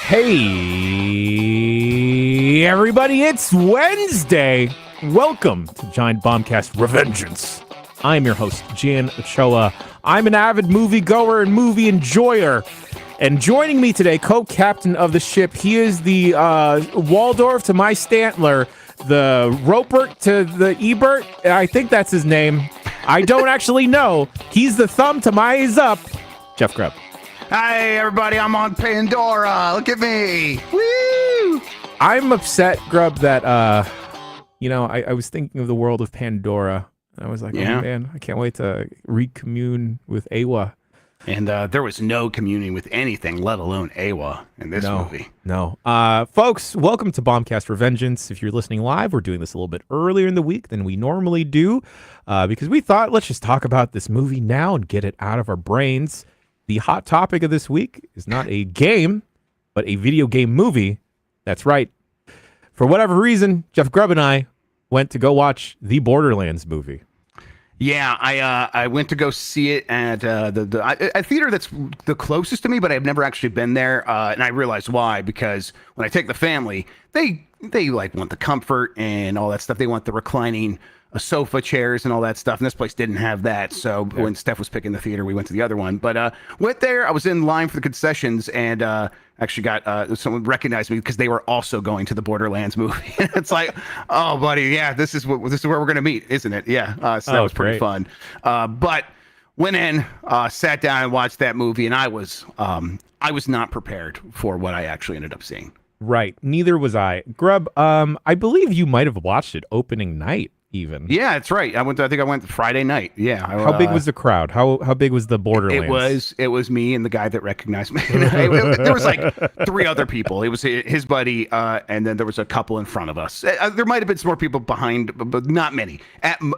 Hey, everybody, it's Wednesday. Welcome to Giant Bombcast Revengeance. I'm your host, Jan Ochoa. I'm an avid moviegoer and movie enjoyer. And joining me today, co-captain of the ship, he is the Waldorf to my Stantler, the Ropert to the Ebert. I think that's his name. I don't actually know. He's the thumb to my up, Jeff Grubb. Hi, everybody. I'm on Pandora. Look at me. Woo! I'm upset, Grubb, that, I was thinking of the world of Pandora. I was like, oh, man, I can't wait to recommune with Awa. And there was no communing with anything, let alone Awa, in this movie. No. Folks, welcome to Bombcast Revengeance. If you're listening live, we're doing this a little bit earlier in the week than we normally do because we thought, let's just talk about this movie now and get it out of our brains. The hot topic of this week is not a game, but a video game movie. That's right. For whatever reason, Jeff Grubb and I went to go watch the Borderlands movie. Yeah, I went to go see it at a theater that's the closest to me, but I've never actually been there. And I realized why, because when I take the family, they like want the comfort and all that stuff. They want the reclining sofa chairs and all that stuff. And this place didn't have that. So when Steph was picking the theater, we went to the other one. But went there. I was in line for the concessions and actually got someone recognized me because they were also going to the Borderlands movie. It's like, oh, buddy, yeah, this is where we're gonna meet, isn't it? Yeah. So that was pretty fun. But went in, sat down and watched that movie, and I was not prepared for what I actually ended up seeing. Right. Neither was I. Grubb, I believe you might have watched it opening night. Even. Yeah, that's right. I think I went Friday night. Yeah. How big was the crowd? How big was the Borderlands? It was me and the guy that recognized me. There was like three other people. It was his buddy, and then there was a couple in front of us. There might have been some more people behind, but not many.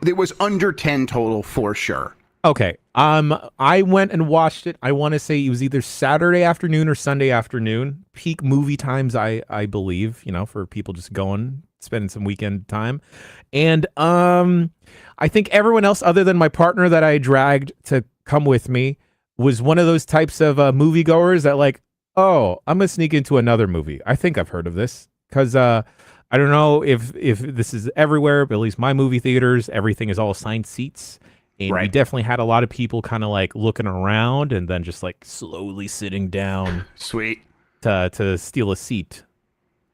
It was under 10 total for sure. Okay. I went and watched it. I want to say it was either Saturday afternoon or Sunday afternoon. Peak movie times, I believe, for people just going, spending some weekend time. And I think everyone else other than my partner that I dragged to come with me was one of those types of moviegoers that like, oh, I'm going to sneak into another movie. I think I've heard of this because I don't know if this is everywhere, but at least my movie theaters, everything is all assigned seats. And we definitely had a lot of people kind of like looking around and then just like slowly sitting down. Sweet. To steal a seat.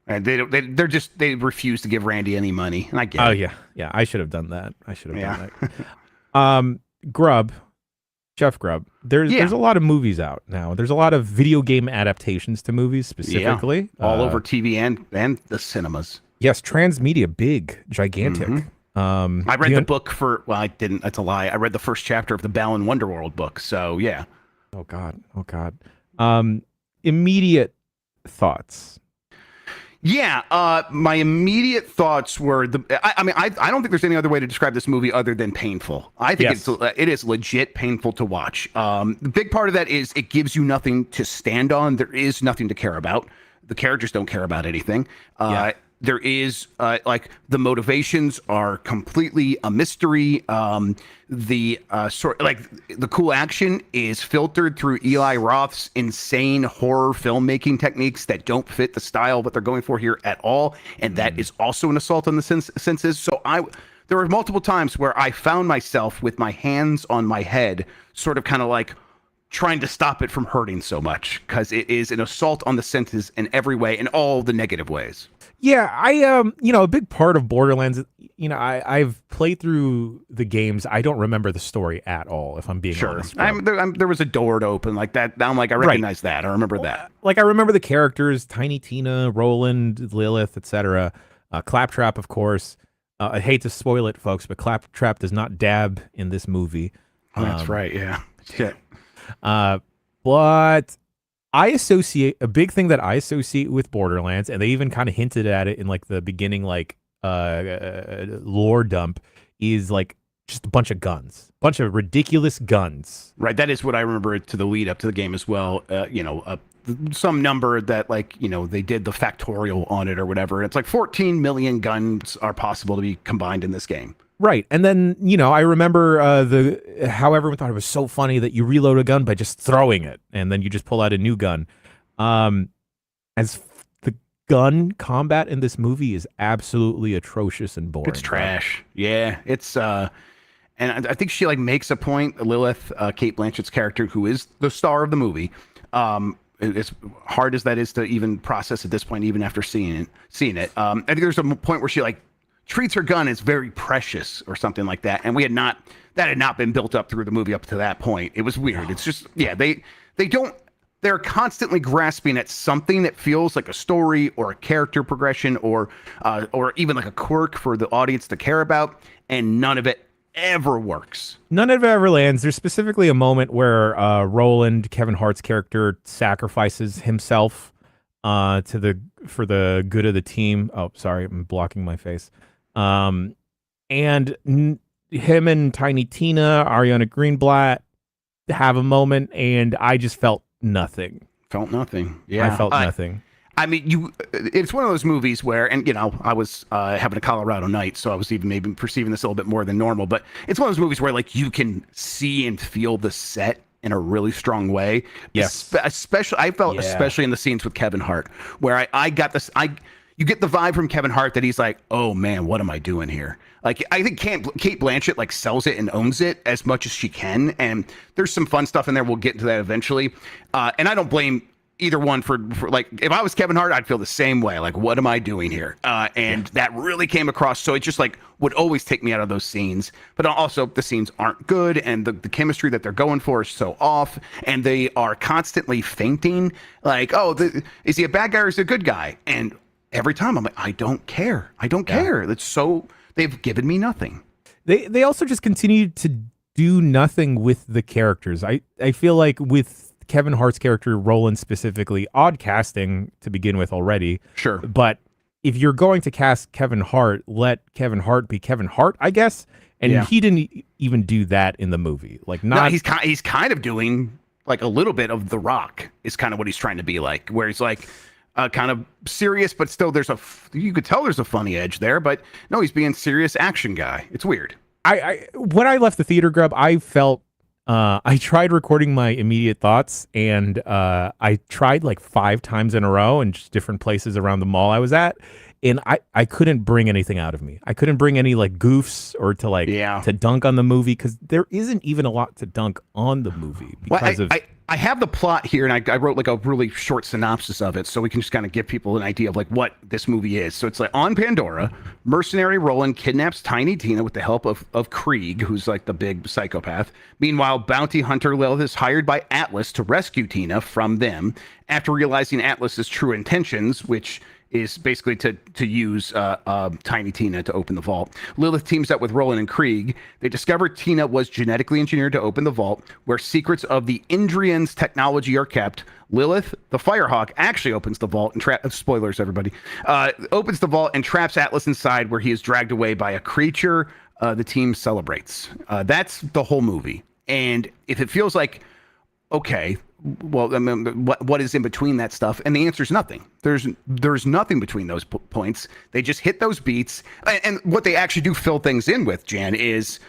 And they refuse to give Randy any money. And I get it. Oh, yeah. I should have done that. Done that. Grubb, Jeff Grubb, there's a lot of movies out now. There's a lot of video game adaptations to movies specifically. Yeah. All over TV and the cinemas. Yes, transmedia, big, gigantic. Mm-hmm. I read the book I didn't. That's a lie. I read the first chapter of the Balan Wonderworld book. So, yeah. Oh, God. Immediate thoughts. Yeah, my immediate thoughts were I don't think there's any other way to describe this movie other than painful. I think it is legit painful to watch. The big part of that is it gives you nothing to stand on. There is nothing to care about. The characters don't care about anything. There is the motivations are completely a mystery. The cool action is filtered through Eli Roth's insane horror filmmaking techniques that don't fit the style what they're going for here at all, and that is also an assault on the senses. So there were multiple times where I found myself with my hands on my head, sort of kind of like trying to stop it from hurting so much because it is an assault on the senses in every way, in all the negative ways. Yeah, a big part of Borderlands, I've played through the games. I don't remember the story at all, if I'm being honest. There was a door to open like that. I'm like, I recognize that. I remember that. Like, I remember the characters, Tiny Tina, Roland, Lilith, etc. Claptrap, of course. I hate to spoil it, folks, but Claptrap does not dab in this movie. That's right, yeah. Shit. But a big thing that I associate with Borderlands, and they even kind of hinted at it in like the beginning, like lore dump, is like just a bunch of guns, bunch of ridiculous guns. Right. That is what I remember to the lead up to the game as well. Some number that they did the factorial on it or whatever. It's like 14 million guns are possible to be combined in this game. Right. And then, I remember how everyone thought it was so funny that you reload a gun by just throwing it and then you just pull out a new gun. The gun combat in this movie is absolutely atrocious and boring. It's trash. Yeah, it's and I think she like makes a point. Lilith, Kate Blanchett's character, who is the star of the movie. As hard as that is to even process at this point, even after seeing it, I think there's a point where she like treats her gun as very precious or something like that, and that had not been built up through the movie up to that point. It was weird. It's just they're constantly grasping at something that feels like a story or a character progression or even like a quirk for the audience to care about, and none of it ever works. None of it ever lands. There's specifically a moment where Roland, Kevin Hart's character, sacrifices himself for the good of the team. Oh, sorry, I'm blocking my face. And him and Tiny Tina, Ariana Greenblatt have a moment, and I just felt nothing. Felt nothing. Yeah, I felt nothing. I mean, it's one of those movies where, and I was having a Colorado night, so I was even maybe perceiving this a little bit more than normal, but it's one of those movies where like you can see and feel the set in a really strong way. Yes. Especially in the scenes with Kevin Hart, where I got this, you get the vibe from Kevin Hart that he's like, oh man, what am I doing here? Like, I think Kate Blanchett like sells it and owns it as much as she can. And there's some fun stuff in there. We'll get into that eventually. And I don't blame either one for like, if I was Kevin Hart, I'd feel the same way. Like, what am I doing here? That really came across. So it just like would always take me out of those scenes. But also the scenes aren't good. And the chemistry that they're going for is so off. And they are constantly fainting. Like, is he a bad guy or is he a good guy? And every time I'm like, I don't care. I don't care. It's so, they've given me nothing. They also just continue to do nothing with the characters. I feel like with Kevin Hart's character, Roland specifically, odd casting to begin with already. Sure. But if you're going to cast Kevin Hart, let Kevin Hart be Kevin Hart, I guess. And he didn't even do that in the movie. Like, not. No, he's kind of doing like a little bit of The Rock is kind of what he's trying to be like, where he's like kind of serious, but still you could tell there's a funny edge there, but no, he's being serious action guy. It's weird. When I left the theater, Grubb, I felt I tried recording my immediate thoughts, and I tried like 5 times in a row in just different places around the mall I was at, and I couldn't bring anything out of me. I couldn't bring any like goofs or to dunk on the movie, because there isn't even a lot to dunk on the movie because I have the plot here, and I wrote like a really short synopsis of it, so we can just kind of give people an idea of like what this movie is. So it's like, on Pandora, mercenary Roland kidnaps Tiny Tina with the help of Krieg, who's like the big psychopath. Meanwhile, bounty hunter Lilith is hired by Atlas to rescue Tina from them after realizing Atlas's true intentions, which is basically to use Tiny Tina to open the vault. Lilith teams up with Roland and Krieg. They discover Tina was genetically engineered to open the vault, where secrets of the Indrian's technology are kept. Lilith, the Firehawk, actually opens the vault and spoilers, everybody. Opens the vault and traps Atlas inside, where he is dragged away by a creature. The team celebrates. That's the whole movie. And if it feels like, okay, well, I mean, what is in between that stuff? And the answer is nothing. There's nothing between those points. They just hit those beats. And what they actually do fill things in with, Jan, is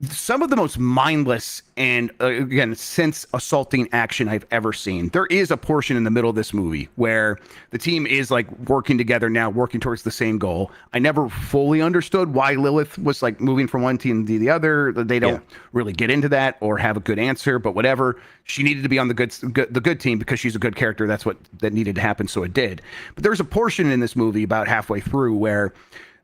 some of the most mindless and, again, sense assaulting action I've ever seen. There is a portion in the middle of this movie where the team is like working together now, working towards the same goal. I never fully understood why Lilith was like moving from one team to the other. They don't really get into that or have a good answer, but whatever. She needed to be on the good team because she's a good character. That's what that needed to happen, so it did. But there's a portion in this movie about halfway through where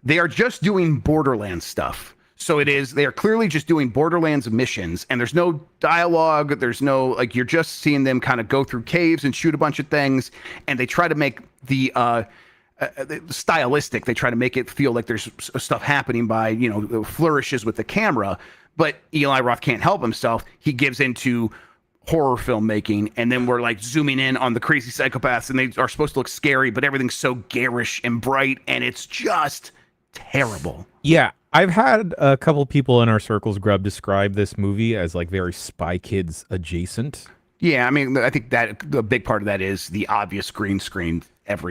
they are just doing Borderlands stuff. So they are clearly just doing Borderlands missions, and there's no dialogue. There's no, like, you're just seeing them kind of go through caves and shoot a bunch of things. And they try to make the stylistic. They try to make it feel like there's stuff happening by, flourishes with the camera. But Eli Roth can't help himself. He gives into horror filmmaking, and then we're like zooming in on the crazy psychopaths, and they are supposed to look scary, but everything's so garish and bright, and it's just terrible. Yeah. I've had a couple people in our circles, Grubb, describe this movie as like very Spy Kids adjacent. Yeah, I mean, I think that the big part of that is the obvious green screen. Janina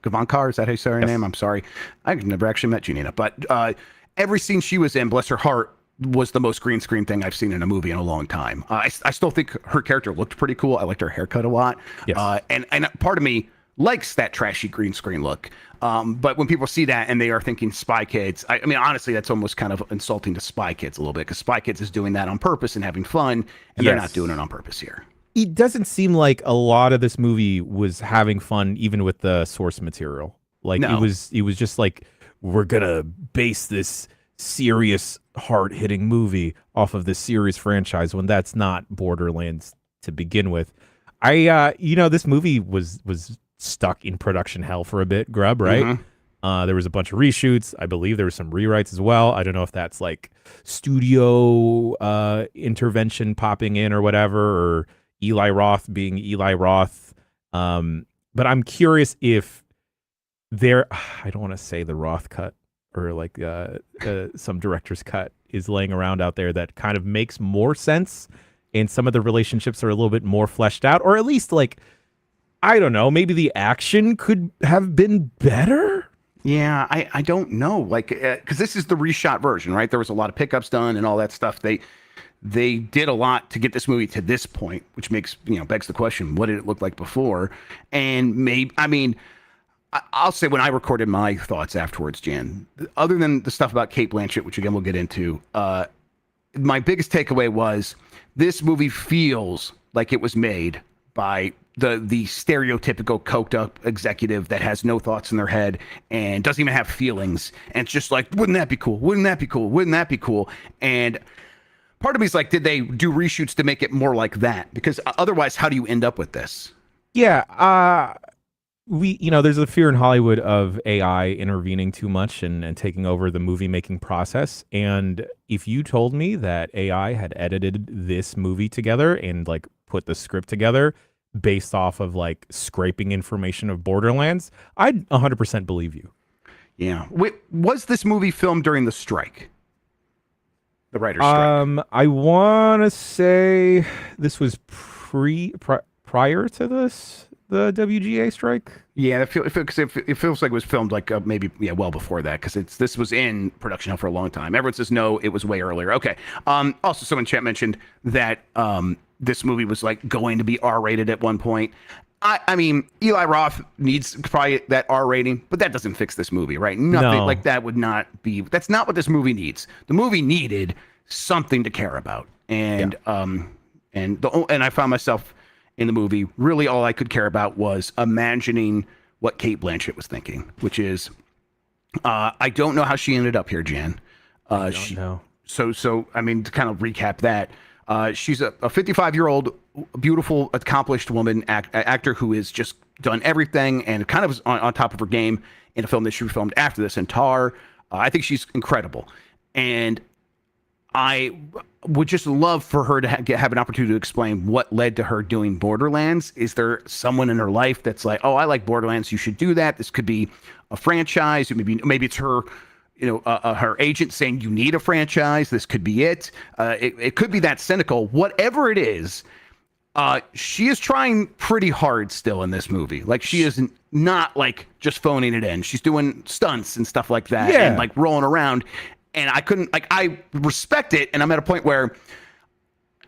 Gavankar, is that how you say her name? I'm sorry. I've never actually met Janina, but every scene she was in, bless her heart, was the most green screen thing I've seen in a movie in a long time. I still think her character looked pretty cool. I liked her haircut a lot. Yes. And part of me likes that trashy green screen look. But when people see that and they are thinking Spy Kids, I mean, honestly, that's almost kind of insulting to Spy Kids a little bit, because Spy Kids is doing that on purpose and having fun, and they're not doing it on purpose here. It doesn't seem like a lot of this movie was having fun, even with the source material. Like it was just like, we're gonna base this serious, hard-hitting movie off of this serious franchise, when that's not Borderlands to begin with. This movie was stuck in production hell for a bit, Grubb, right? Mm-hmm. There was a bunch of reshoots. I believe there were some rewrites as well. I don't know if that's like studio intervention popping in or whatever, or Eli Roth being Eli Roth. But I'm curious if I don't want to say the Roth cut, or like some director's cut is laying around out there that kind of makes more sense, and some of the relationships are a little bit more fleshed out, or at least like, I don't know, maybe the action could have been better. Yeah, I don't know, like, because this is the reshot version, right? There was a lot of pickups done and all that stuff. They did a lot to get this movie to this point, which makes, begs the question, what did it look like before? And I'll say, when I recorded my thoughts afterwards, Jan, other than the stuff about Cate Blanchett, which again we'll get into, my biggest takeaway was this movie feels like it was made by the stereotypical coked up executive that has no thoughts in their head and doesn't even have feelings. And it's just like, wouldn't that be cool? Wouldn't that be cool? Wouldn't that be cool? And part of me is like, did they do reshoots to make it more like that? Because otherwise, how do you end up with this? Yeah. There's a fear in Hollywood of AI intervening too much and taking over the movie making process. And if you told me that AI had edited this movie together and like put the script together based off of like scraping information of Borderlands, I'd 100% believe you. Yeah. Was this movie filmed during the strike? The writer's strike? I want to say this was prior to this. The WGA strike? Yeah, it feels like it was filmed like well before that, because this was in production hell for a long time. Everyone says no, it was way earlier. Okay. Also, someone in chat mentioned that this movie was like going to be R-rated at one point. I mean, Eli Roth needs probably that R rating, but that doesn't fix this movie, right? Nothing like that would not be. That's not what this movie needs. The movie needed something to care about, and I found myself in the movie, really all I could care about was imagining what Cate Blanchett was thinking, which is, I don't know how she ended up here, Jan. I don't know. So, I mean, to kind of recap that, she's a 55-year-old, beautiful, accomplished woman, actor who has just done everything and kind of is on top of her game in a film that she filmed after this, in Tar. I think she's incredible. And I would just love for her to have an opportunity to explain what led to her doing Borderlands. Is there someone in her life that's like, oh, I like Borderlands, you should do that? This could be a franchise. Maybe it's her, her agent saying you need a franchise. This could be it. It could be that cynical. Whatever it is, she is trying pretty hard still in this movie. Like, she is not like just phoning it in. She's doing stunts and stuff like that, and like rolling around. And I respect it. And I'm at a point where,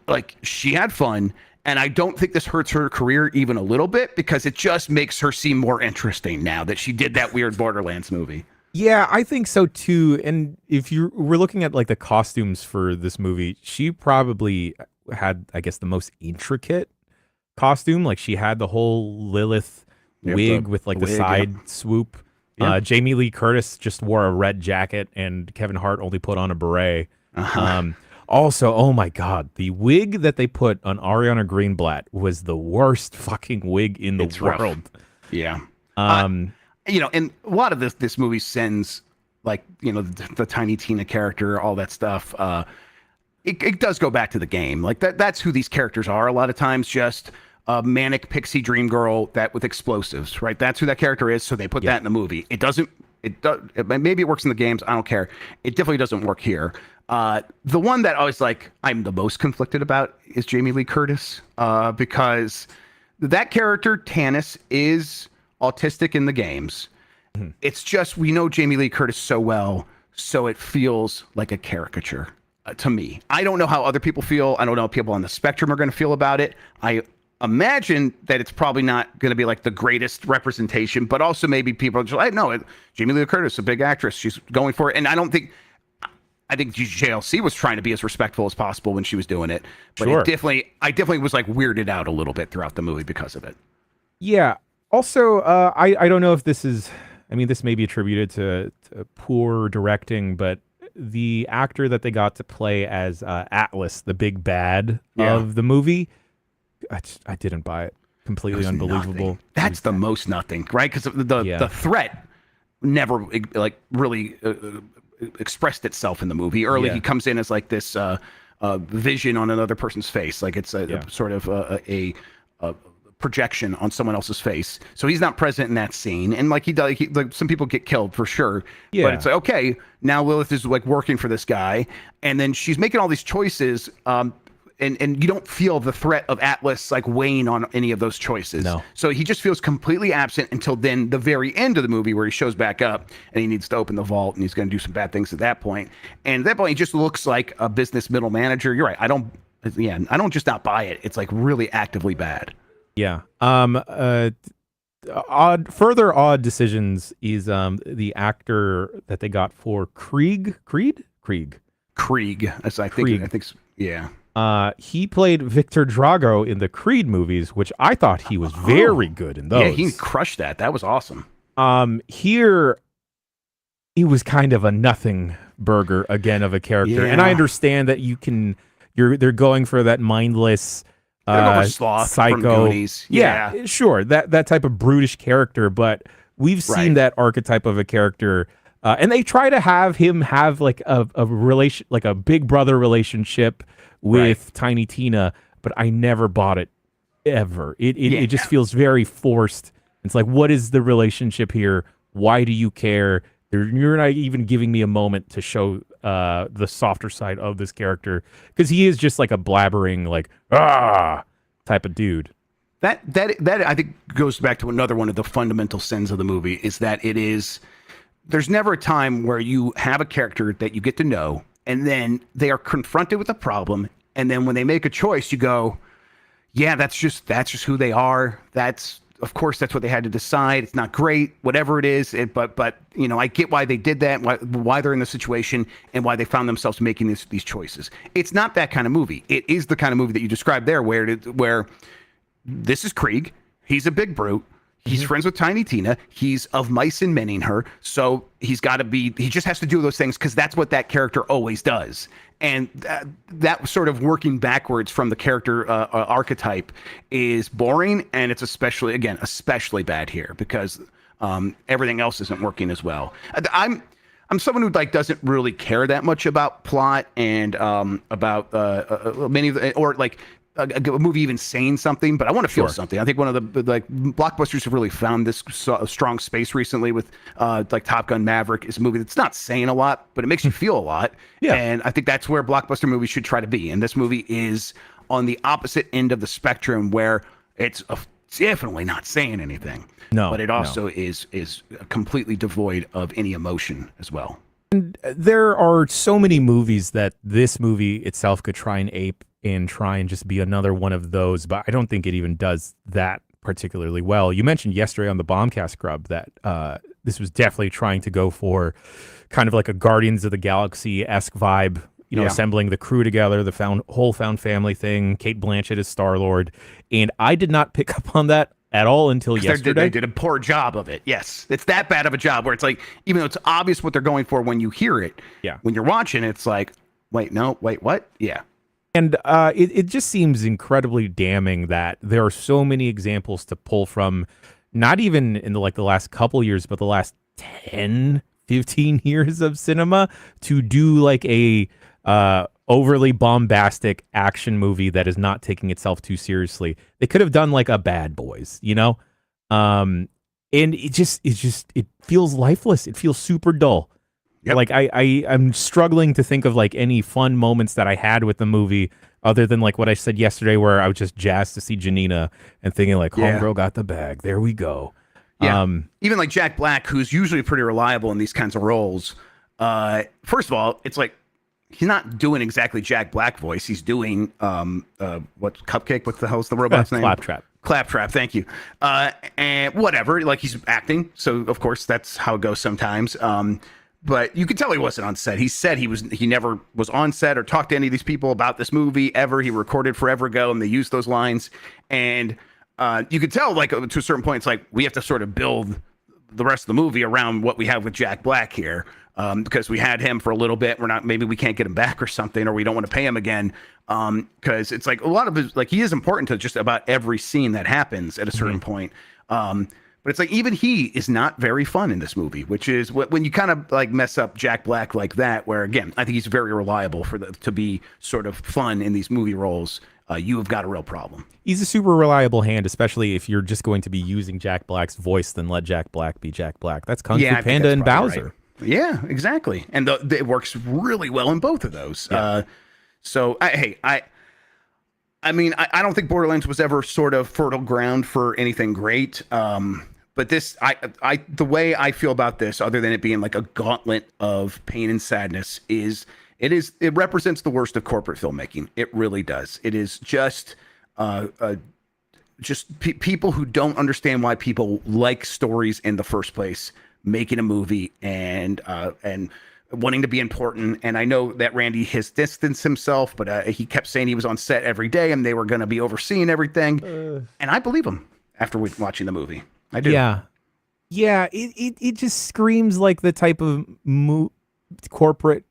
like, she had fun. And I don't think this hurts her career even a little bit, because it just makes her seem more interesting now that she did that weird Borderlands movie. Yeah, I think so too. And if we're looking at like the costumes for this movie, she probably had, I guess, the most intricate costume. Like, she had the whole Lilith wig with like the side swoop. Yeah. Jamie Lee Curtis just wore a red jacket, and Kevin Hart only put on a beret. Also, oh my God, the wig that they put on Ariana Greenblatt was the worst fucking wig in the world. Rough. Yeah. And a lot of this movie sends, like, the Tiny Tina character, all that stuff. It does go back to the game. Like, that's who these characters are a lot of times, just a manic pixie dream girl with explosives, right? That's who that character is. So they put that in the movie. Maybe it works in the games. I don't care. It definitely doesn't work here. The one that I was like, I'm the most conflicted about is Jamie Lee Curtis, because that character, Tannis, is autistic in the games. It's just, we know Jamie Lee Curtis so well, so it feels like a caricature. to me. I don't know how other people feel. I don't know how people on the spectrum are going to feel about it. I imagine that it's probably not going to be like the greatest representation, but also maybe people are just like, no, Jamie Lee Curtis, a big actress, she's going for it. And I think JLC was trying to be as respectful as possible when she was doing it, but Sure. I definitely was like weirded out a little bit throughout the movie because of it. Yeah. Also, I don't know if this is, I mean, this may be attributed to poor directing, but the actor that they got to play as Atlas, the big bad of the movie, I didn't buy it. Completely unbelievable. Nothing. That's the most nothing, right? Because the threat never like really expressed itself in the movie. Early, he comes in as like this vision on another person's face, like it's a sort of a projection on someone else's face. So he's not present in that scene, and like like some people get killed for sure. Yeah. But it's like, okay, now Lilith is like working for this guy, and then she's making all these choices. And you don't feel the threat of Atlas like weighing on any of those choices. No. So he just feels completely absent until then the very end of the movie where he shows back up and he needs to open the vault and he's going to do some bad things at that point. And at that point, he just looks like a business middle manager. You're right. I don't just not buy it. It's like really actively bad. Yeah. Further odd decisions is the actor that they got for Krieg. As I think, yeah. He played Victor Drago in the Creed movies, which I thought he was very good in those. Yeah, he crushed that. That was awesome. Here, he was kind of a nothing burger again of a character, and I understand that they're going for that mindless, sloth psycho. From Goonies. Yeah, sure, that type of brutish character, but we've seen that archetype of a character. And they try to have him have like a relation, like a big brother relationship with Tiny Tina, but I never bought it ever. It just feels very forced. It's like, what is the relationship here? Why do you care? You're not even giving me a moment to show the softer side of this character, because he is just like a blabbering like type of dude. That I think goes back to another one of the fundamental sins of the movie, is that there's never a time where you have a character that you get to know, and then they are confronted with a problem, and then when they make a choice, you go, yeah, that's just who they are. Of course, that's what they had to decide. It's not great, whatever it is. But I get why they did that, why they're in the situation, and why they found themselves making these choices. It's not that kind of movie. It is the kind of movie that you described there, where this is Krieg. He's a big brute. He's friends with Tiny Tina. He's of mice and menning her. So he just has to do those things because that's what that character always does. And that sort of working backwards from the character archetype is boring. And it's especially bad here because everything else isn't working as well. I'm someone who doesn't really care that much about plot and about many of the, or like, a movie even saying something, but I want to feel something. I think one of the blockbusters have really found this strong space recently with Top Gun Maverick is a movie that's not saying a lot, but it makes you feel a lot. Yeah. And I think that's where blockbuster movies should try to be. And this movie is on the opposite end of the spectrum, where it's definitely not saying anything. No, but it also is completely devoid of any emotion as well. And there are so many movies that this movie itself could try and ape and try and just be another one of those, but I don't think it even does that particularly well. You mentioned yesterday on the Bombcast, Grubb, that this was definitely trying to go for kind of like a Guardians of the Galaxy-esque vibe, assembling the crew together, the whole found family thing, Kate Blanchett as Star-Lord, and I did not pick up on that at all until yesterday. They did a poor job of it. Yes, it's that bad of a job where it's like, even though it's obvious what they're going for when you hear it, when you're watching, it's like, wait, what? Yeah. And it just seems incredibly damning that there are so many examples to pull from, not even in the last couple years, but the last 10, 15 years of cinema, to do like a overly bombastic action movie that is not taking itself too seriously. They could have done like a Bad Boys, and it feels lifeless. It feels super dull. Yep. Like I'm struggling to think of like any fun moments that I had with the movie other than like what I said yesterday, where I was just jazzed to see Janina and thinking like, homegirl got the bag. There we go. Yeah. Even like Jack Black, who's usually pretty reliable in these kinds of roles. First of all, it's like he's not doing exactly Jack Black voice. He's doing what's Cupcake? What the hell's the robot's name? Claptrap. Claptrap. Thank you. And whatever, like he's acting, so of course that's how it goes sometimes. But you could tell he wasn't on set. He said he never was on set or talked to any of these people about this movie ever. He recorded forever ago, and they used those lines. And you could tell, like, to a certain point, it's like we have to sort of build the rest of the movie around what we have with Jack Black here, because we had him for a little bit. Maybe we can't get him back or something, or we don't want to pay him again. Because it's like a lot of his, like, he is important to just about every scene that happens at a certain point. But it's like even he is not very fun in this movie, which is when you kind of like mess up Jack Black like that, where again, I think he's very reliable to be sort of fun in these movie roles. You have got a real problem. He's a super reliable hand, especially if you're just going to be using Jack Black's voice, then let Jack Black be Jack Black. That's Kung Fu Panda and Bowser. Right. Yeah, exactly. And it works really well in both of those. Yeah. I mean, I don't think Borderlands was ever sort of fertile ground for anything great. But this, the way I feel about this, other than it being like a gauntlet of pain and sadness, it represents the worst of corporate filmmaking. It really does. It is just people who don't understand why people like stories in the first place, making a movie and wanting to be important. And I know that Randy has distanced himself, but he kept saying he was on set every day and they were going to be overseeing everything. And I believe him after watching the movie. I do. Yeah. It just screams like the type of corporate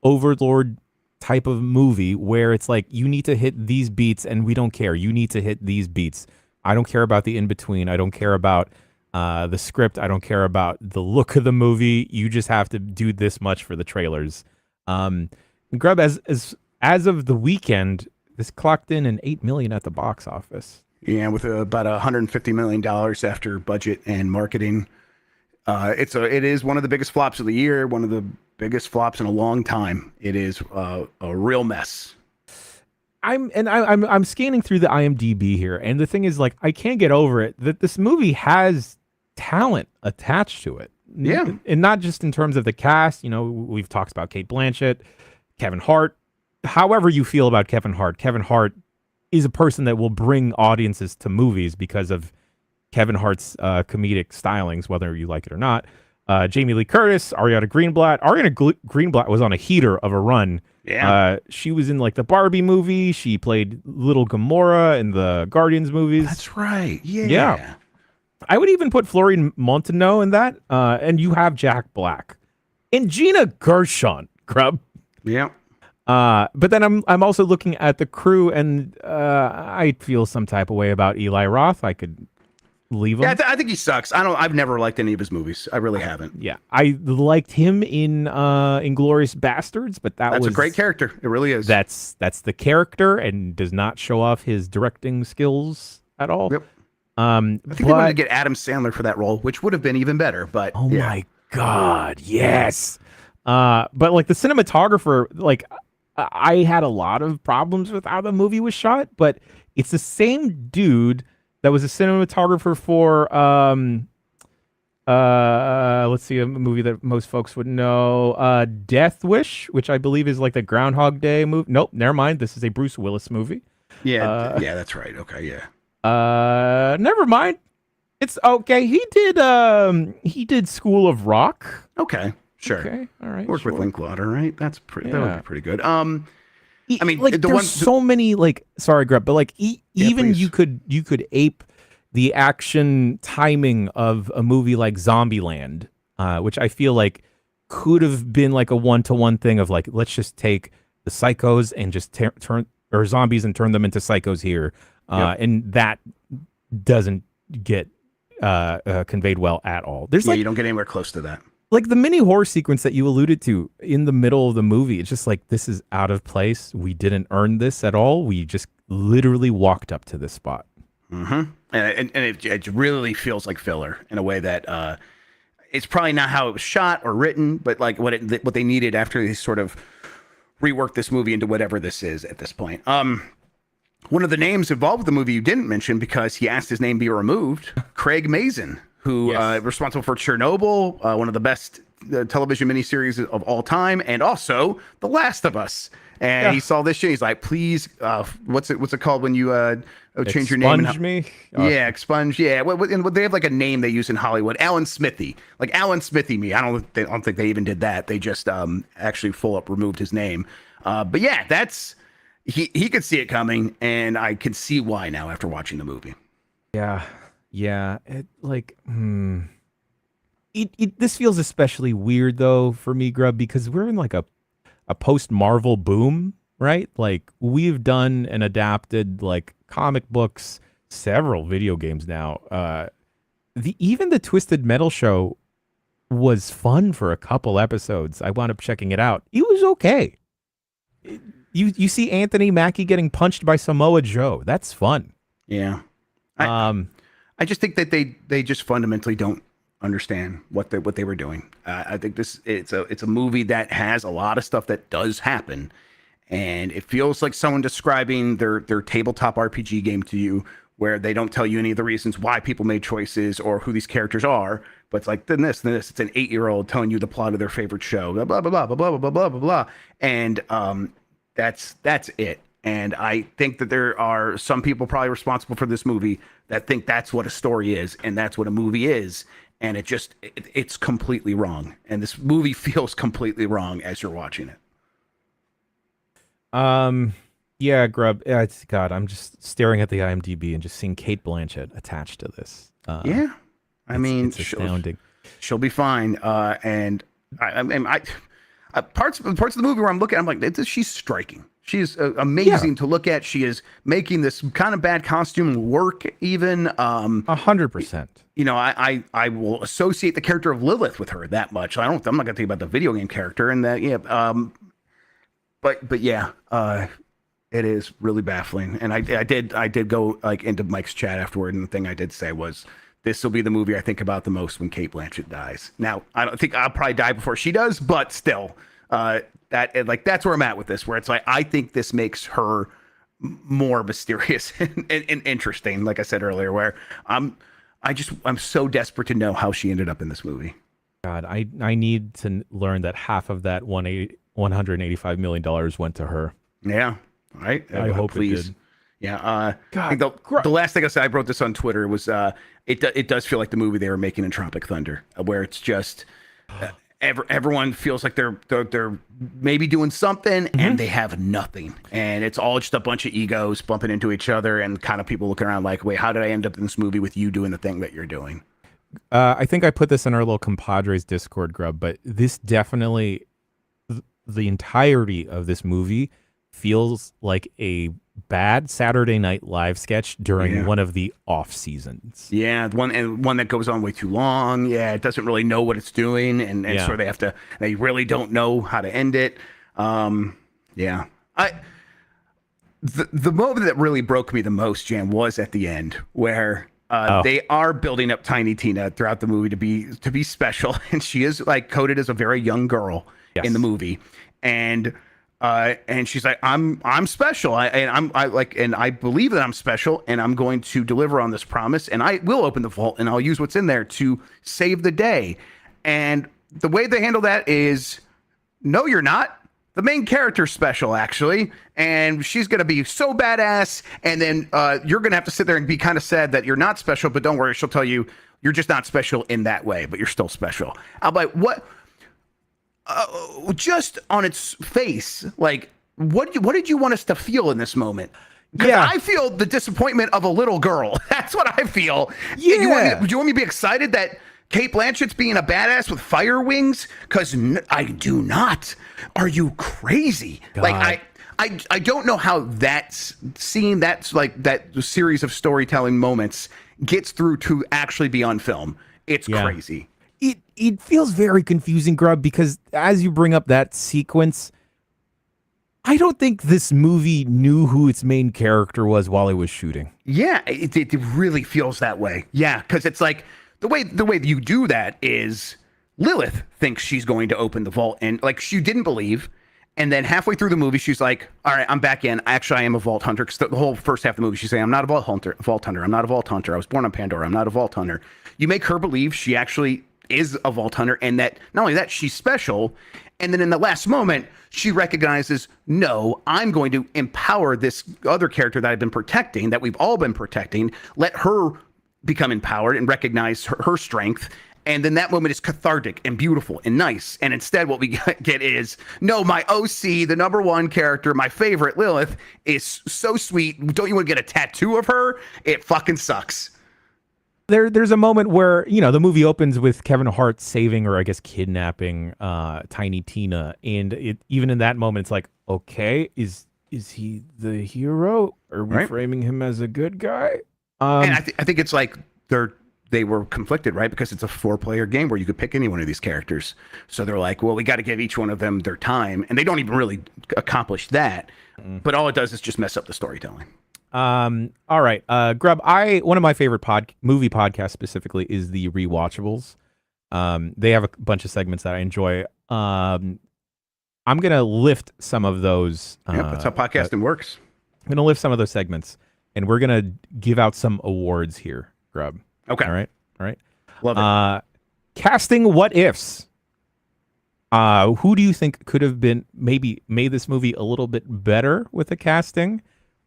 overlord type of movie where it's like, you need to hit these beats and we don't care. You need to hit these beats. I don't care about the in-between. I don't care about the script. I don't care about the look of the movie. You just have to do this much for the trailers. Grubb, as of the weekend, this clocked in an $8 million at the box office. Yeah, with about $150 million after budget and marketing. It is one of the biggest flops of the year, one of the biggest flops in a long time. It is a real mess. I'm scanning through the IMDb here, and the thing is, like, I can't get over it that this movie has talent attached to it. Yeah, and not just in terms of the cast. You know, we've talked about Cate Blanchett, Kevin Hart. However you feel about Kevin Hart is a person that will bring audiences to movies because of Kevin Hart's comedic stylings, whether you like it or not. Jamie Lee Curtis, Ariana Greenblatt. Greenblatt was on a heater of a run. Yeah. She was in like the Barbie movie. She played Little Gamora in the Guardians movies. That's right. Yeah. I would even put Florian Montenot in that. And you have Jack Black and Gina Gershon, Grubb. Yeah. But then I'm also looking at the crew, and I feel some type of way about Eli Roth. I could leave him. Yeah, I think he sucks. I've never liked any of his movies. I really haven't. Yeah, I liked him in Inglourious Bastards, but that's a great character. It really is. That's the character, and does not show off his directing skills at all. Yep. I think they wanted to get Adam Sandler for that role, which would have been even better. But my God, yes. But like the cinematographer, like, I had a lot of problems with how the movie was shot, but it's the same dude that was a cinematographer for let's see, a movie that most folks would know, Death Wish, which I believe is like the Groundhog Day movie. Nope, never mind. This is a Bruce Willis movie. Yeah, that's right. Okay, yeah. Never mind. It's okay. He did School of Rock. Okay. Sure. Okay. All right. Worked with Linklater, right? That would be pretty good. I mean, like, there's so many, like, sorry, Grubb, but like even you could ape the action timing of a movie like Zombieland, which I feel like could have been like a 1-to-1 thing of like, let's just take the psychos and just turn or zombies and turn them into psychos here, and that doesn't get conveyed well at all. There's you don't get anywhere close to that. Like the mini horror sequence that you alluded to in the middle of the movie, it's just like, this is out of place. We didn't earn this at all. We just literally walked up to this spot. Mm-hmm. And it really feels like filler in a way that it's probably not how it was shot or written, but like what they needed after they sort of reworked this movie into whatever this is at this point. One of the names involved with the movie you didn't mention because he asked his name be removed, Craig Mazin, who responsible for Chernobyl, one of the best television miniseries of all time, and also The Last of Us. And he saw this shit. He's like, please, what's it called when you change your name? Expunge me? Yeah, expunge. Yeah, what they have like a name they use in Hollywood, Alan Smithy, like Alan Smithy me. I don't think they even did that. They just actually full up removed his name. But yeah, that's he could see it coming, and I could see why now after watching the movie. Yeah. This feels especially weird though for me, Grubb, because we're in like a post-Marvel boom, right? Like we've done and adapted like comic books, several video games now. Even the Twisted Metal show was fun for a couple episodes. I wound up checking it out. It was okay. You see Anthony Mackie getting punched by Samoa Joe. That's fun. Yeah. I just think that they just fundamentally don't understand what they were doing. I think it's a movie that has a lot of stuff that does happen, and it feels like someone describing their tabletop RPG game to you, where they don't tell you any of the reasons why people made choices or who these characters are, but it's like then this. It's an 8-year-old telling you the plot of their favorite show, blah blah blah blah blah blah blah blah blah, and that's it. And I think that there are some people probably responsible for this movie that think that's what a story is and that's what a movie is. And it's completely wrong. And this movie feels completely wrong as you're watching it. Yeah, Grubb. God, I'm just staring at the IMDb and just seeing Cate Blanchett attached to this. Yeah. I mean, it's astounding. She'll be fine. And I parts of the movie where I'm looking, I'm like, she's striking. She's amazing to look at. She is making this kind of bad costume work even. 100%. You know, I will associate the character of Lilith with her that much. I'm not going to think about the video game character and that. Yeah. But yeah, it is really baffling. And I did go like into Mike's chat afterward, and the thing I did say was, this will be the movie I think about the most when Cate Blanchett dies. Now, I don't think I'll probably die before she does, but still, that's where I'm at with this, where it's like, I think this makes her more mysterious and interesting. Like I said earlier, where I'm so desperate to know how she ended up in this movie. God, I need to learn that half of that $185 million went to her. Yeah. Right. I hope it did. Yeah. God, the last thing I said, I wrote this on Twitter, was it does feel like the movie they were making in Tropic Thunder, where it's just everyone feels like they're maybe doing something and they have nothing, and it's all just a bunch of egos bumping into each other and kind of people looking around like, wait, how did I end up in this movie with you doing the thing that you're doing? I think I put this in our little compadres Discord, Grubb, but this definitely, the entirety of this movie feels like a bad Saturday Night Live sketch during one of the off seasons. Yeah, one that goes on way too long. Yeah, it doesn't really know what it's doing, and so they really don't know how to end it. Yeah, the moment that really broke me the most, Jan, was at the end, where they are building up Tiny Tina throughout the movie to be special, and she is like coded as a very young girl in the movie, and she's like, I'm special. I believe that I'm special, and I'm going to deliver on this promise, and I will open the vault, and I'll use what's in there to save the day. And the way they handle that is, no, you're not. The main character's special, actually, and she's going to be so badass, and then you're going to have to sit there and be kind of sad that you're not special, but don't worry, she'll tell you you're just not special in that way, but you're still special. I'm like, what? Just on its face, like, what did you want us to feel in this moment? Yeah, I feel the disappointment of a little girl. That's what I feel. Yeah, do you want me to be excited that Cate Blanchett's being a badass with fire wings? Because I do not. Are you crazy? God. Like I don't know how that's like that series of storytelling moments gets through to actually be on film. It's crazy. It feels very confusing, Grubb, because as you bring up that sequence, I don't think this movie knew who its main character was while it was shooting. Yeah, it really feels that way. Yeah, because it's like the way you do that is Lilith thinks she's going to open the vault, and like she didn't believe. And then halfway through the movie, she's like, all right, I'm back in. Actually, I am a vault hunter. Because the whole first half of the movie, she's saying, I'm not a vault hunter. I'm not a vault hunter. I was born on Pandora. I'm not a vault hunter. You make her believe she actually is a Vault Hunter, and that not only that, she's special. And then in the last moment, she recognizes, no, I'm going to empower this other character that I've been protecting, that we've all been protecting, let her become empowered and recognize her strength. And then that moment is cathartic and beautiful and nice. And instead, what we get is, no, my OC, the number one character, my favorite, Lilith, is so sweet. Don't you want to get a tattoo of her? It fucking sucks. There's a moment where, the movie opens with Kevin Hart saving, or I guess kidnapping, Tiny Tina. And even in that moment, it's like, okay, is he the hero? Are we framing him as a good guy? And I think it's like they were conflicted, right? Because it's a 4-player game where you could pick any one of these characters. So they're like, well, we got to give each one of them their time. And they don't even really accomplish that. But all it does is just mess up the storytelling. All right. Grubb, one of my favorite movie podcasts specifically is the Rewatchables. They have a bunch of segments that I enjoy. I'm going to lift some of those. That's how podcasting works. I'm going to lift some of those segments, and we're going to give out some awards here, Grubb. Okay. All right. Love it. Casting what ifs. Who do you think could have maybe made this movie a little bit better with the casting?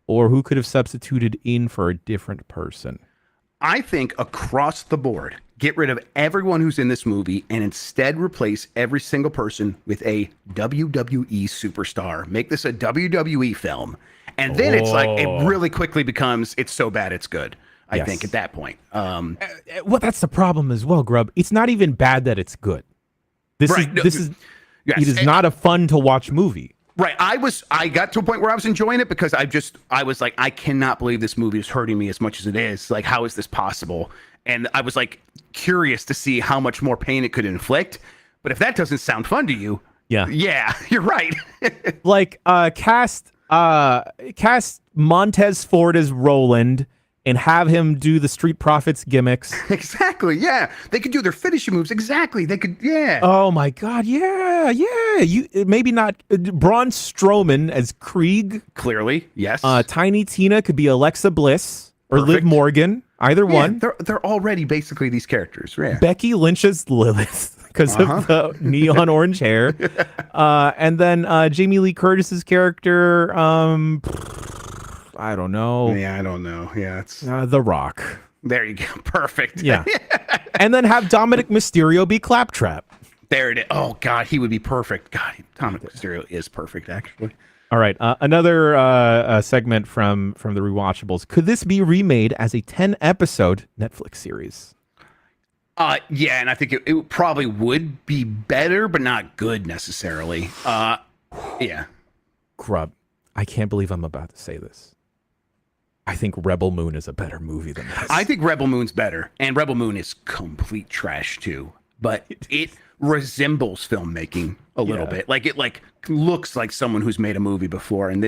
Or who could have substituted in for a different person? I think across the board, get rid of everyone who's in this movie and instead replace every single person with a WWE superstar. Make this a WWE film. And then it's like, it really quickly becomes, it's so bad it's good, I think, at that point. Well, that's the problem as well, Grubb. It's not even bad that it's good. It is not a fun to watch movie. Right. I got to a point where I was enjoying it because I was like, I cannot believe this movie is hurting me as much as it is. Like, how is this possible? And I was like curious to see how much more pain it could inflict. But if that doesn't sound fun to you, yeah, you're right. Like, cast Montez Ford as Roland and have him do the Street Profits gimmicks. Exactly. Yeah. They could do their finishing moves. Exactly. They could. Yeah. Oh my God. Yeah. You maybe not Braun Strowman as Krieg. Clearly. Yes. Tiny Tina could be Alexa Bliss or Liv Morgan. Either one. They're already basically these characters. Yeah. Becky Lynch as Lilith because of the neon orange hair. And then Jamie Lee Curtis's character. I don't know. Yeah, I don't know. Yeah, it's The Rock. There you go. Perfect. Yeah. And then have Dominic Mysterio be Claptrap. There it is. Oh God, he would be perfect. God, Dominic Mysterio is perfect, actually. All right, another segment from the Rewatchables. Could this be remade as a 10-episode Netflix series? Yeah, and I think it probably would be better, but not good necessarily. Yeah. Grubb, I can't believe I'm about to say this. I think Rebel Moon is a better movie than this. I think Rebel Moon's better, and Rebel Moon is complete trash too. But it resembles filmmaking a little bit. Like it looks like someone who's made a movie before, and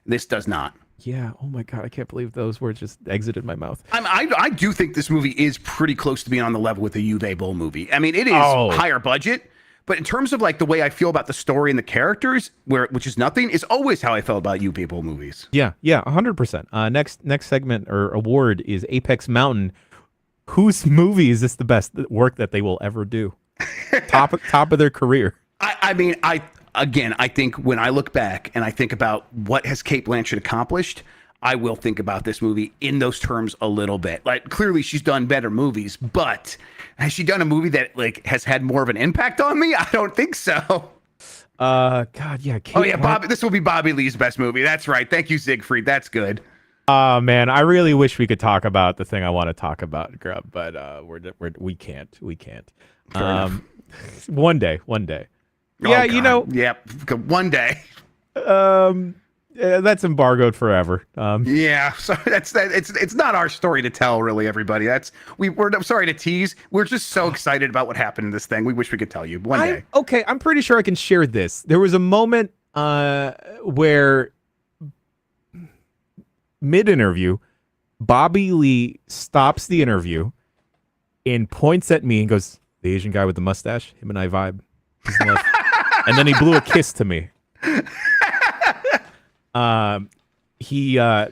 this does not. Yeah. Oh my God, I can't believe those words just exited my mouth. I do think this movie is pretty close to being on the level with the Uwe Boll movie. I mean, it is higher budget. But in terms of like the way I feel about the story and the characters, which is nothing, is always how I felt about you people movies. Yeah, 100%. Next segment or award is Apex Mountain. Whose movie is this the best work that they will ever do? top of their career. I mean, I think when I look back and I think about what has Cate Blanchett accomplished, I will think about this movie in those terms a little bit. Like, clearly she's done better movies, but has she done a movie that like has had more of an impact on me? I don't think so. God, yeah. Bobby. This will be Bobby Lee's best movie. That's right. Thank you, Siegfried. That's good. Man, I really wish we could talk about the thing I want to talk about, Grubb, but we can't. One day. Yeah, one day. That's embargoed forever. Yeah, so it's not our story to tell, really, everybody. I'm sorry to tease. We're just so excited about what happened in this thing. We wish we could tell you one day. Okay, I'm pretty sure I can share this. There was a moment where mid-interview, Bobby Lee stops the interview and points at me and goes, "The Asian guy with the mustache, him and I vibe." And then he blew a kiss to me. He's a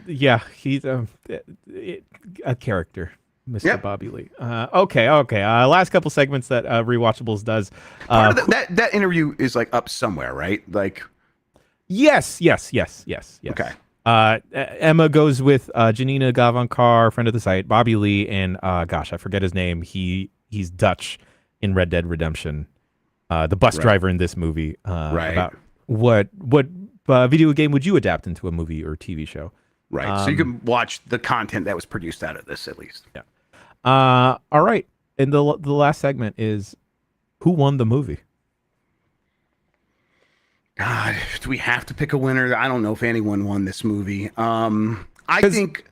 character. Mr. Yep. Bobby Lee. Okay. Last couple segments that Rewatchables does. Part of that interview is like up somewhere, right? Like, Yes. okay. Emma goes with Janina Gavankar, friend of the site, Bobby Lee, and gosh, I forget his name. He's Dutch in Red Dead Redemption. The bus driver in this movie. Right. About what video game would you adapt into a movie or TV show? Right. So you can watch the content that was produced out of this, at least. Yeah. All right. And the last segment is who won the movie? God, do we have to pick a winner? I don't know if anyone won this movie. I think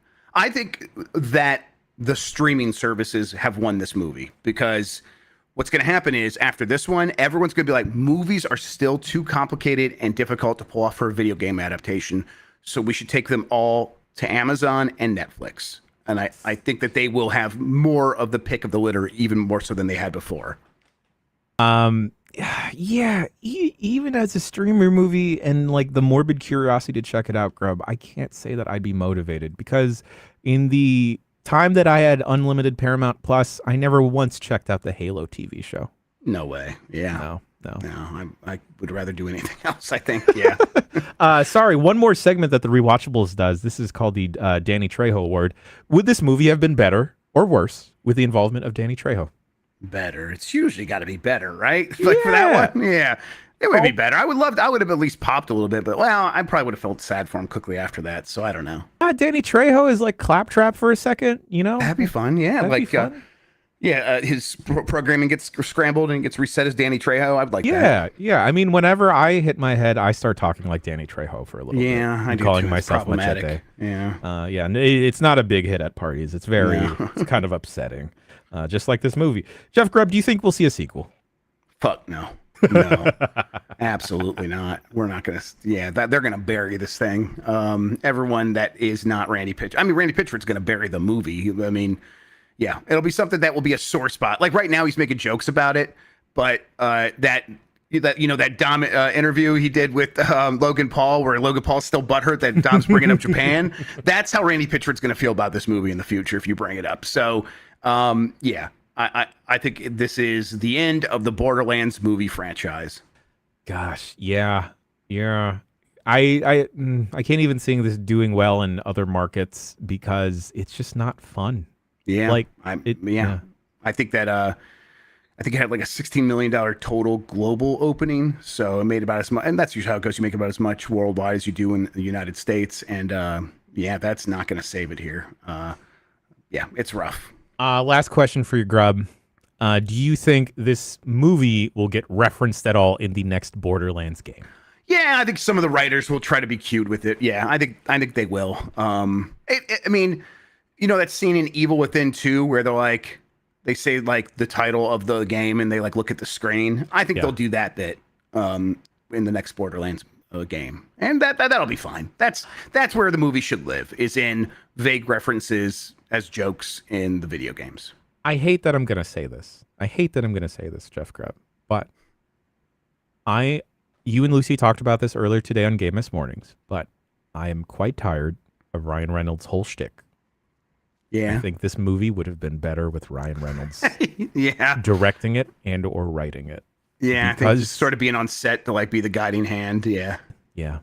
that the streaming services have won this movie, because what's going to happen is after this one, everyone's going to be like, movies are still too complicated and difficult to pull off for a video game adaptation, so we should take them all to Amazon and Netflix. And I think that they will have more of the pick of the litter, even more so than they had before. Yeah, even as a streamer movie and like the morbid curiosity to check it out, Grubb, I can't say that I'd be motivated, because in the time that I had unlimited Paramount Plus, I never once checked out the Halo TV show. No way. Yeah. No. I would rather do anything else, I think. Yeah. Sorry, one more segment that the Rewatchables does. This is called the Danny Trejo Award. Would this movie have been better or worse with the involvement of Danny Trejo? Better. It's usually got to be better, right? Like for that one, yeah, it would be better. I would have at least popped a little bit, but well, I probably would have felt sad for him quickly after that. So I don't know. Danny Trejo is like claptrap for a second, you know? That'd be fun. Yeah, That'd be fun. His programming gets scrambled and gets reset as Danny Trejo. I'd like that. Yeah. I mean, whenever I hit my head, I start talking like Danny Trejo for a little bit. Yeah, I do calling too. myself Machete. Yeah. Yeah. It's not a big hit at parties. It's it's kind of upsetting. Just like this movie. Jeff Grubb, do you think we'll see a sequel? Fuck no. Absolutely not. We're not going to. Yeah, they're going to bury this thing. Everyone that is not Randy Pitchford. I mean, Randy Pitchford's going to bury the movie. I mean, yeah, it'll be something that will be a sore spot. Like right now, he's making jokes about it, but that Dom interview he did with Logan Paul, where Logan Paul's still butthurt that Dom's bringing up Japan. That's how Randy Pitchford's going to feel about this movie in the future if you bring it up. So, yeah. I think this is the end of the Borderlands movie franchise. Gosh, yeah. I can't even see this doing well in other markets because it's just not fun. Yeah, I think that I think it had like a $16 million total global opening, so it made about as much, and that's usually how it goes. You make about as much worldwide as you do in the United States, and yeah, that's not going to save it here. Yeah, it's rough. Last question for you, Grubb. Do you think this movie will get referenced at all in the next Borderlands game? Yeah, I think some of the writers will try to be cute with it. Yeah, I think they will. I mean, you know that scene in Evil Within 2 where they say like the title of the game and they like look at the screen. I think they'll do that bit in the next Borderlands game, and that'll be fine. That's where the movie should live, is in vague references as jokes in the video games. I hate that I'm going to say this. Jeff Grubb, but you and Lucy talked about this earlier today on Game Miss Mornings, but I am quite tired of Ryan Reynolds' whole shtick. Yeah. I think this movie would have been better with Ryan Reynolds directing it and or writing it. Yeah, because just sort of being on set to like be the guiding hand. Yeah. Okay.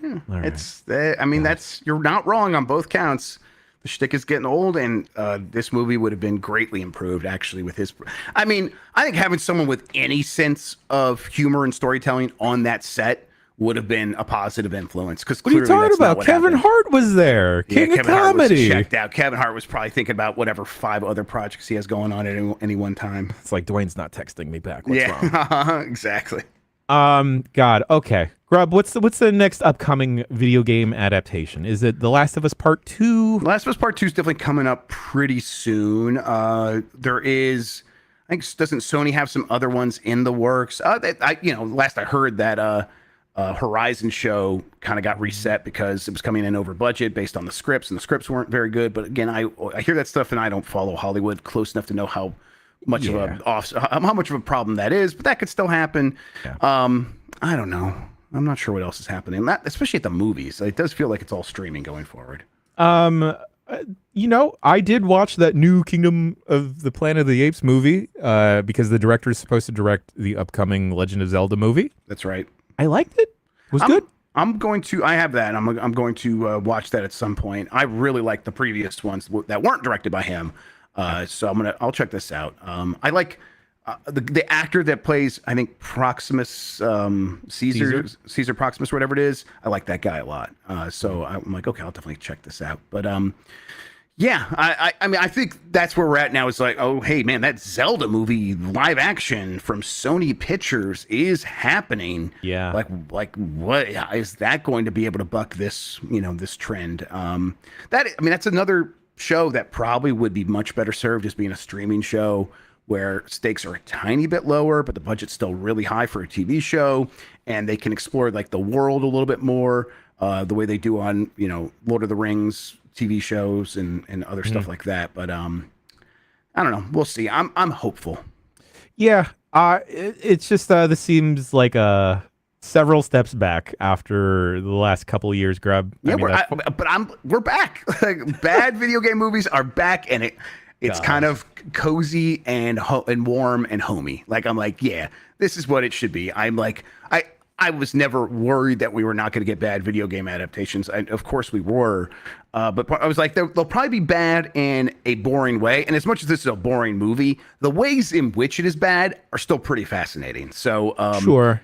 Yeah. All right. It's you're not wrong on both counts. The shtick is getting old, and this movie would have been greatly improved, actually, with his. I mean, I think having someone with any sense of humor and storytelling on that set would have been a positive influence. Because what are you talking about? Kevin Hart was there, King of Kevin Comedy. Hart was checked out. Kevin Hart was probably thinking about whatever 5 other projects he has going on at any one time. It's like Dwayne's not texting me back. What's wrong? Exactly. God. Okay. Grubb, what's the next upcoming video game adaptation? Is it The Last of Us Part 2? Last of Us Part 2 is definitely coming up pretty soon. There is, I think, doesn't Sony have some other ones in the works? Last I heard that Horizon show kind of got reset because it was coming in over budget based on the scripts, and the scripts weren't very good. But again, I hear that stuff, and I don't follow Hollywood close enough to know how much of a problem that is. But that could still happen. Yeah. I don't know. I'm not sure what else is happening. Especially at the movies. It does feel like it's all streaming going forward. I did watch that new Kingdom of the Planet of the Apes movie because the director is supposed to direct the upcoming Legend of Zelda movie. That's right. I liked it. It was good. I have that. I'm going to watch that at some point. I really like the previous ones that weren't directed by him. So I'll check this out. I like the actor that plays, I think, Proximus, Caesar Proximus, whatever it is. I like that guy a lot. So I'm like, okay, I'll definitely check this out. But yeah, I mean, I think that's where we're at now. It's like, oh, hey, man, that Zelda movie live action from Sony Pictures is happening. Yeah. Like what is that going to be able to buck this, this trend? That's another show that probably would be much better served as being a streaming show where stakes are a tiny bit lower, but the budget's still really high for a TV show, and they can explore like the world a little bit more, the way they do on, Lord of the Rings TV shows and other stuff like that. But I don't know. We'll see. I'm hopeful. Yeah. It's just this seems like several steps back after the last couple of years, Grubb. Yeah, we're back. Like, bad video game movies are back, and it's kind of cozy and warm and homey. Like, I'm like, yeah, this is what it should be. I'm like, I was never worried that we were not going to get bad video game adaptations. Of course we were. But I was like, they'll probably be bad in a boring way. And as much as this is a boring movie, the ways in which it is bad are still pretty fascinating. So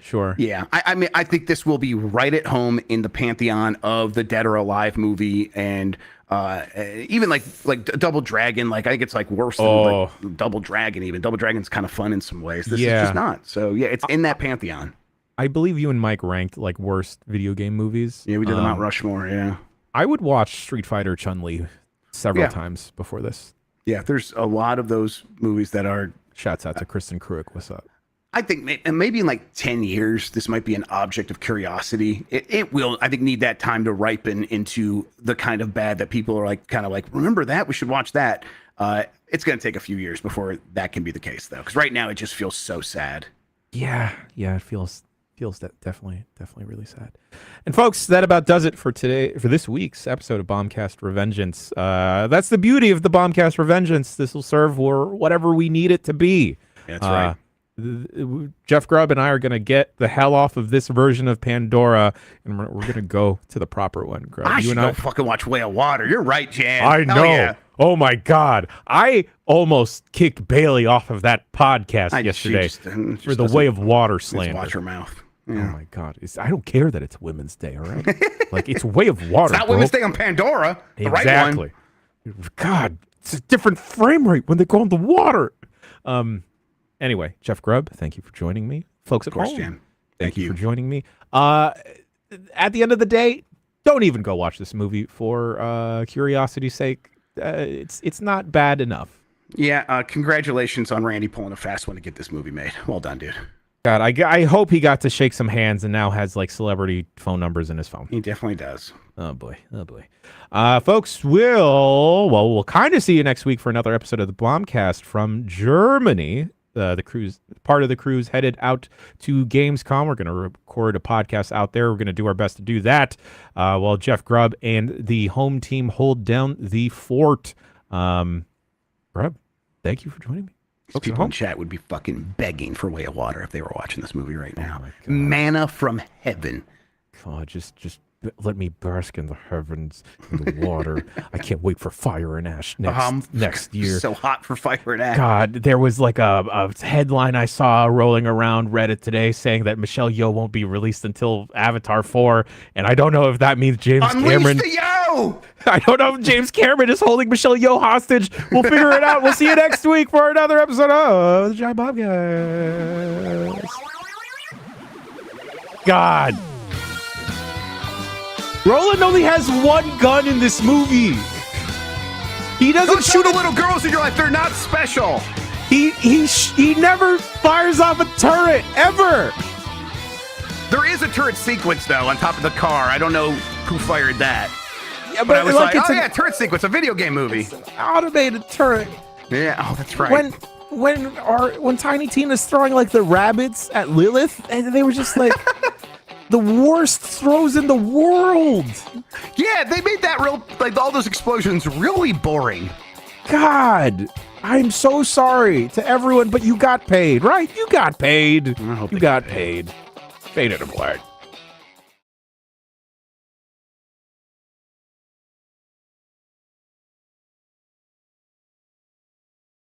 Sure. Yeah. I mean, I think this will be right at home in the pantheon of the Dead or Alive movie. And even like Double Dragon, like I think it's like worse than like Double Dragon. Even Double Dragon's kind of fun in some ways. This is just not. So yeah, it's in that pantheon. I believe you and Mike ranked like worst video game movies. Yeah, we did the Mount Rushmore. Yeah, I would watch Street Fighter Chun-Li several times before this. Yeah, there's a lot of those movies that are. Shouts out to Kristen Kruick. What's up? I think maybe in like 10 years, this might be an object of curiosity. It will, I think, need that time to ripen into the kind of bad that people are like, kind of like, remember that? We should watch that. It's going to take a few years before that can be the case, though, because right now it just feels so sad. Yeah, it feels that definitely really sad. And folks, that about does it for this week's episode of Bombcast Revengeance. That's the beauty of the Bombcast Revengeance. This will serve for whatever we need it to be. That's right. Jeff Grubb and I are going to get the hell off of this version of Pandora, and we're going to go to the proper one. Grubb, I should go fucking watch Way of Water. You're right, Jan. I know. Yeah. Oh my God. I almost kicked Bailey off of that podcast yesterday for the Way of Water slander. Watch her mouth. Yeah. Oh my God! I don't care that it's Women's Day. All right, like it's Way of Water. It's not Women's Day on Pandora. The exactly. Right one. God, it's a different frame rate when they go in the water. Anyway, Jeff Grubb, thank you for joining me, folks at home. Jan. Thank you for joining me. At the end of the day, don't even go watch this movie for curiosity's sake. It's not bad enough. Yeah. Congratulations on Randy pulling a fast one to get this movie made. Well done, dude. God, I hope he got to shake some hands and now has like celebrity phone numbers in his phone. He definitely does. Oh boy. Folks, we'll kind of see you next week for another episode of the Bombcast from Germany. The cruise, part of the cruise headed out to Gamescom. We're going to record a podcast out there. We're going to do our best to do that while Jeff Grubb and the home team hold down the fort. Grubb, thank you for joining me. People in chat would be fucking begging for Way of Water if they were watching this movie right now. Manna from heaven. God, just let me bask in the heavens, in the water. I can't wait for Fire and Ash next year. So hot for Fire and Ash. God, there was like a headline I saw rolling around Reddit today saying that Michelle Yeoh won't be released until Avatar 4, and I don't know if that means James Cameron. Unleash the Yeoh! I don't know if James Cameron is holding Michelle Yeoh hostage. We'll figure it out. We'll see you next week for another episode of the Giant Bobcast. God. Roland only has one gun in this movie. He doesn't shoot at little girls in your life. They're not special. He never fires off a turret ever. There is a turret sequence though on top of the car. I don't know who fired that. Yeah, but I was like, oh yeah, turret sequence, a video game movie. It's an automated turret. Yeah, oh that's right. When Tiny Tina's throwing like the rabbits at Lilith, and they were just like the worst throws in the world. Yeah, they made that real, like all those explosions really boring. God, I'm so sorry to everyone, but you got paid, right? You got paid. You got paid. Faded apart.